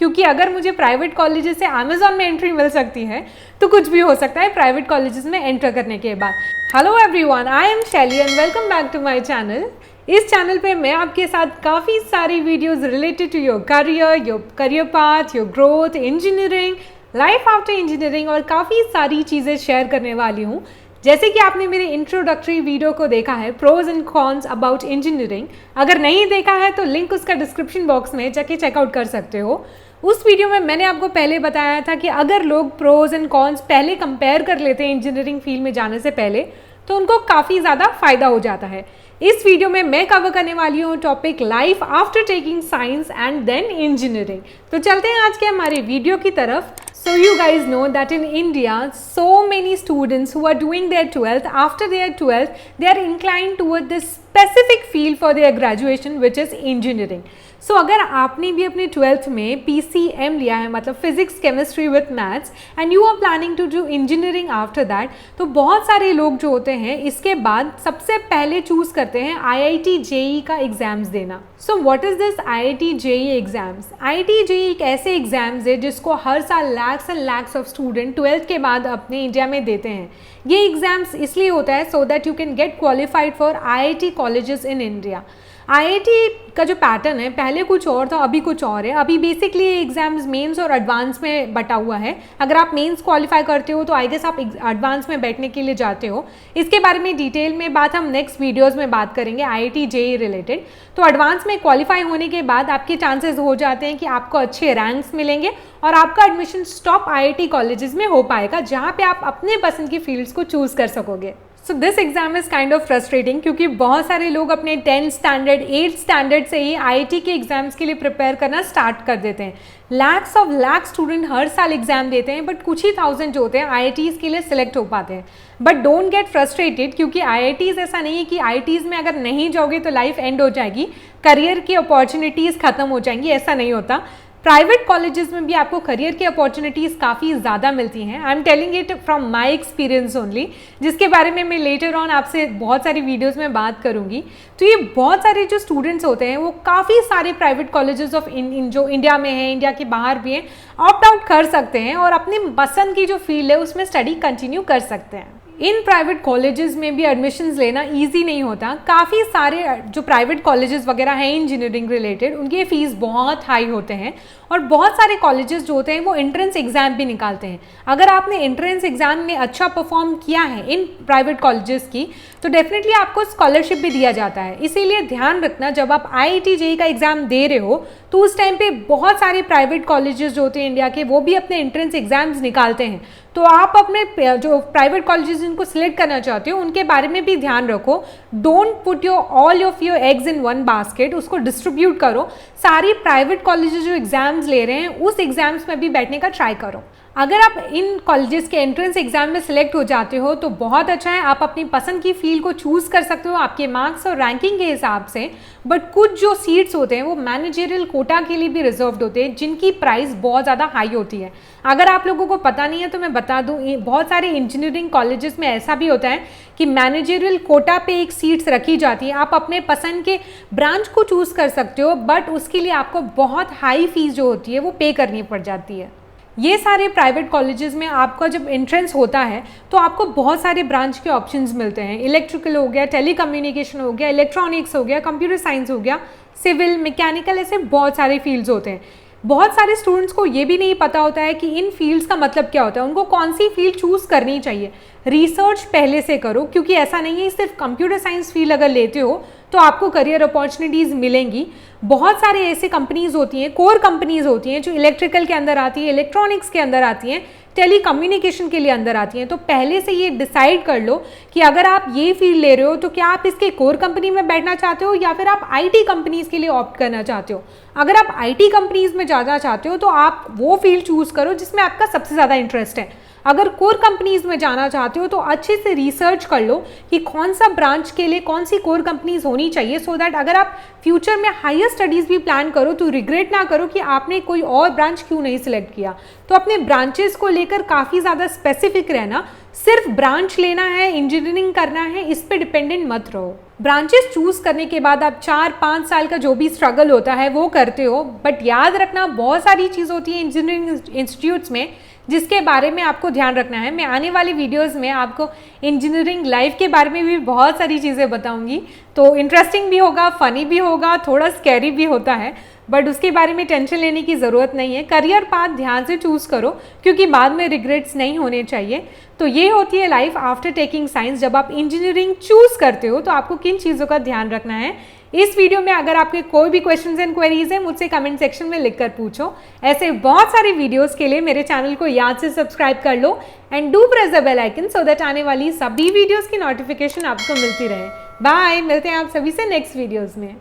क्योंकि अगर मुझे प्राइवेट कॉलेजेस से अमेजॉन में एंट्री मिल सकती है तो कुछ भी हो सकता है प्राइवेट कॉलेजेस में एंटर करने के बाद। Hello everyone, I am Shaili and welcome back to my channel. इस चैनल पे मैं आपके साथ काफ़ी सारी videos related to your career path, your growth, engineering, life after engineering और काफ़ी सारी चीज़ें शेयर करने वाली हूँ। जैसे कि आपने मेरे इंट्रोडक्टरी वीडियो को देखा है, pros and cons about engineering, अगर नहीं देखा है तो लिंक उसका डिस्क्रिप्शन बॉक्स में जाके चेकआउट कर सकते हो। उस वीडियो में मैंने आपको पहले बताया था कि अगर लोग प्रोज एंड कॉन्स पहले कंपेयर कर लेते हैं इंजीनियरिंग फील्ड में जाने से पहले तो उनको काफ़ी ज़्यादा फायदा हो जाता है। इस वीडियो में मैं कवर करने वाली हूँ topic life after taking science and then engineering. तो चलते हैं आज के हमारे वीडियो की तरफ। So you guys know that in India, so many students who are doing their 12th, after their 12th, they are inclined toward this specific field for their graduation, which is engineering. So अगर आपने भी अपने 12th में PCM लिया है, मतलब physics chemistry with maths, and you are planning to do engineering after that, तो बहुत सारे लोग जो होते हैं इसके बाद सबसे पहले चूज करते हैं IIT JEE का एग्जाम्स देना। So what is this IIT JEE exams? IIT JEE एक ऐसे एग्जाम्स है जिसको हर साल lakhs and lakhs of student 12th के बाद अपने इंडिया में देते हैं। ये एग्जाम्स इसलिए होता है so that you can get qualified for IIT colleges in India. IIT का जो पैटर्न है पहले कुछ और था, अभी कुछ और है। अभी बेसिकली एग्जाम्स मेंस और एडवांस में बटा हुआ है। अगर आप मेंस क्वालिफाई करते हो तो आई गेस आप एडवांस में बैठने के लिए जाते हो। इसके बारे में डिटेल में बात हम नेक्स्ट वीडियोस में बात करेंगे IIT JEE रिलेटेड। तो एडवांस में क्वालिफाई होने के बाद आपके चांसेस हो जाते हैं कि आपको अच्छे रैंक्स मिलेंगे और आपका एडमिशन टॉप IIT कॉलेजेस में हो पाएगा, जहाँ पे आप अपने पसंद की फील्ड्स को चूज कर सकोगे। So this exam is kind of frustrating क्योंकि बहुत सारे लोग अपने 10th स्टैंडर्ड 8th स्टैंडर्ड से ही IIT के एग्जाम्स के लिए प्रिपेयर करना स्टार्ट कर देते हैं। लैक्स ऑफ लैक्स स्टूडेंट हर साल एग्जाम देते हैं, बट कुछ ही थाउजेंड जो होते हैं IITs के लिए सिलेक्ट हो पाते हैं। बट डोंट गेट फ्रस्ट्रेटेड, क्योंकि IITs ऐसा नहीं है कि IITs में अगर नहीं जाओगे तो लाइफ एंड हो जाएगी, करियर की अपॉर्चुनिटीज़ खत्म हो जाएंगी, ऐसा नहीं होता। प्राइवेट कॉलेजेस में भी आपको करियर की अपॉर्चुनिटीज़ काफ़ी ज़्यादा मिलती हैं। I am telling it from my experience only, जिसके बारे में मैं लेटर ऑन आपसे बहुत सारी वीडियोस में बात करूंगी। तो ये बहुत सारे जो स्टूडेंट्स होते हैं वो काफ़ी सारे प्राइवेट कॉलेजेस ऑफ जो इंडिया में है, इंडिया के बाहर भी हैं, ऑप्ट आउट कर सकते हैं और अपनी पसंद की जो फील्ड है उसमें स्टडी कंटिन्यू कर सकते हैं। इन प्राइवेट कॉलेजेस में भी एडमिशन्स लेना इजी नहीं होता। काफ़ी सारे जो प्राइवेट कॉलेजेस वगैरह हैं इंजीनियरिंग रिलेटेड, उनके फीस बहुत हाई होते हैं और बहुत सारे कॉलेजेस जो होते हैं वो एंट्रेंस एग्जाम भी निकालते हैं। अगर आपने एंट्रेंस एग्जाम में अच्छा परफॉर्म किया है इन प्राइवेट कॉलेजेस की तो डेफिनेटली आपको स्कॉलरशिप भी दिया जाता है। इसीलिए ध्यान रखना, जब आप IIT JEE का एग्जाम दे रहे हो तो उस टाइम पे बहुत सारे प्राइवेट कॉलेजेस जो होते हैं इंडिया के वो भी अपने एंट्रेंस एग्जाम्स निकालते हैं। तो आप अपने जो प्राइवेट कॉलेजेस जिनको सिलेक्ट करना चाहते हो उनके बारे में भी ध्यान रखो। Don't put all of your eggs in one basket, उसको डिस्ट्रीब्यूट करो। सारी प्राइवेट कॉलेजेस जो एग्जाम्स ले रहे हैं उस एग्जाम्स में भी बैठने का ट्राई करो। अगर आप इन कॉलेजेस के एंट्रेंस एग्जाम में सिलेक्ट हो जाते हो तो बहुत अच्छा है, आप अपनी पसंद की फील्ड को चूज़ कर सकते हो आपके मार्क्स और रैंकिंग के हिसाब से। बट कुछ जो सीट्स होते हैं वो मैनेजरियल कोटा के लिए भी रिजर्व्ड होते हैं, जिनकी प्राइस बहुत ज़्यादा हाई होती है। अगर आप लोगों को पता नहीं है तो मैं बता दूं, बहुत सारे इंजीनियरिंग कॉलेजेस में ऐसा भी होता है कि मैनेजरियल कोटा पे एक सीट्स रखी जाती है। आप अपने पसंद के ब्रांच को चूज़ कर सकते हो, बट उसके लिए आपको बहुत हाई फीस जो होती है वो पे करनी पड़ जाती है। ये सारे प्राइवेट कॉलेजेस में आपका जब एंट्रेंस होता है तो आपको बहुत सारे ब्रांच के ऑप्शंस मिलते हैं। इलेक्ट्रिकल हो गया, टेलीकम्युनिकेशन हो गया, इलेक्ट्रॉनिक्स हो गया, कंप्यूटर साइंस हो गया, सिविल, मैकेनिकल, ऐसे बहुत सारे फील्ड्स होते हैं। बहुत सारे स्टूडेंट्स को ये भी नहीं पता होता है कि इन फील्ड्स का मतलब क्या होता है, उनको कौन सी फील्ड चूज़ करनी चाहिए। रिसर्च पहले से करो, क्योंकि ऐसा नहीं है सिर्फ कंप्यूटर साइंस फील्ड अगर लेते हो तो आपको करियर अपॉर्चुनिटीज़ मिलेंगी। बहुत सारे ऐसे कंपनीज होती हैं, कोर कंपनीज होती हैं जो इलेक्ट्रिकल के अंदर आती है, इलेक्ट्रॉनिक्स के अंदर आती हैं, टेली कम्युनिकेशन के लिए अंदर आती हैं। तो पहले से ये डिसाइड कर लो कि अगर आप ये फील्ड ले रहे हो तो क्या आप इसके कोर कंपनी में बैठना चाहते हो या फिर आप IT कंपनीज के लिए ऑप्ट करना चाहते हो। अगर आप IT कंपनीज में जाना चाहते हो तो आप वो फील्ड चूज़ करो जिसमें आपका सबसे ज़्यादा इंटरेस्ट है। अगर कोर कंपनीज में जाना चाहते हो तो अच्छे से रिसर्च कर लो कि कौन सा ब्रांच के लिए कौन सी कोर कंपनीज होनी चाहिए, सो दैट अगर आप फ्यूचर में हायर स्टडीज़ भी प्लान करो तो रिग्रेट ना करो कि आपने कोई और ब्रांच क्यों नहीं सिलेक्ट किया। तो अपने ब्रांचेस को लेकर काफ़ी ज़्यादा स्पेसिफिक रहना, सिर्फ ब्रांच लेना है, इंजीनियरिंग करना है, इस पर डिपेंडेंट मत रहो। ब्रांचेस चूज़ करने के बाद आप 4-5 साल का जो भी स्ट्रगल होता है वो करते हो, बट याद रखना बहुत सारी चीज़ होती है इंजीनियरिंग इंस्टीट्यूट्स में जिसके बारे में आपको ध्यान रखना है। मैं आने वाली वीडियोस में आपको इंजीनियरिंग लाइफ के बारे में भी बहुत सारी चीज़ें बताऊंगी, तो इंटरेस्टिंग भी होगा, फनी भी होगा, थोड़ा स्कैरी भी होता है, बट उसके बारे में टेंशन लेने की ज़रूरत नहीं है। करियर पाथ ध्यान से चूज़ करो क्योंकि बाद में रिग्रेट्स नहीं होने चाहिए। तो ये होती है लाइफ आफ्टर टेकिंग साइंस। जब आप इंजीनियरिंग चूज़ करते हो तो आपको किन चीज़ों का ध्यान रखना है। इस वीडियो में अगर आपके कोई भी क्वेश्चंस एंड क्वेरीज हैं मुझसे कमेंट सेक्शन में लिखकर पूछो। ऐसे बहुत सारी वीडियोस के लिए मेरे चैनल को याद से सब्सक्राइब कर लो and do press the bell icon so that आने वाली सभी वीडियोस की नोटिफिकेशन आपको मिलती रहे। बाय, मिलते हैं आप सभी से नेक्स्ट वीडियोस में।